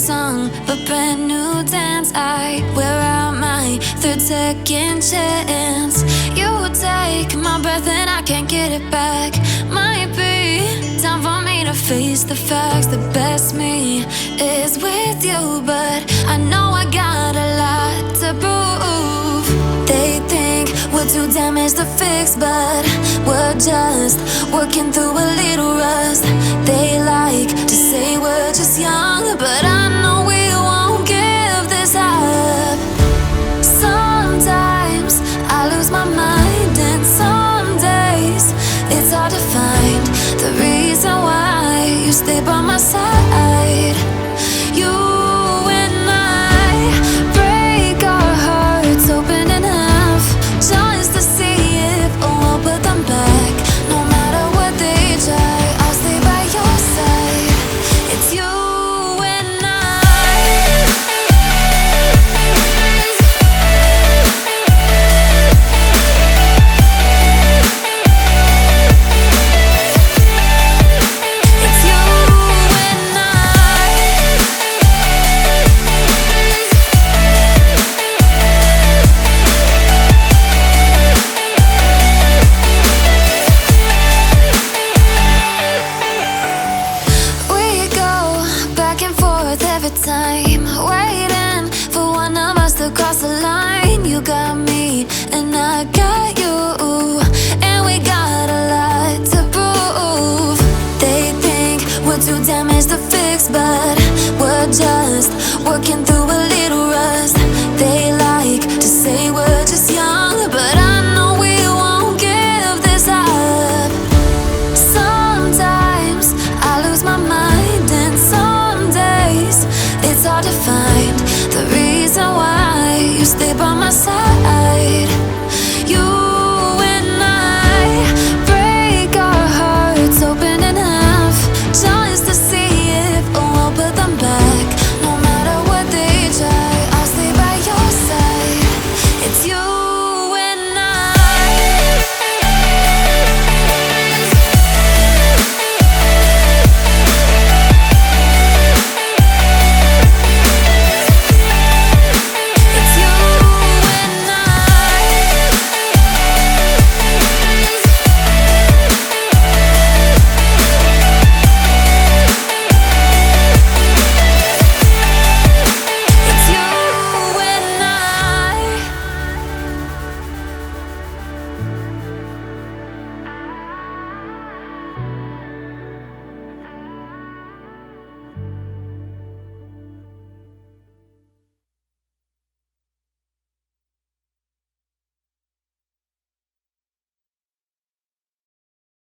song, but brand new dance. I wear out my third second chance. You take my breath and I can't get it back. Might be time for me to face the facts. The best me is with you, but I know I got a lot to prove. They think we're too damaged to fix, but we're just working through a little rust. They like to say we're just young, but I know we won't give this up. Sometimes I lose my mind, and some days it's hard to find the reason why you stay by my side. You and I break our hearts open in half, just to see if we'll put them back. No matter what they try, I'll stay by your side. It's you and I. It's you and I. We go back and forth every time, waiting for one of us to cross the line. You got me and I got you, and we got a lot to prove. They think we're too damaged to fix, but we're just working through a little rust. They like to say we're just young, but I know we won't give this up. Sometimes I lose my mind, and some days it's hard to find the reason why you stay by my side.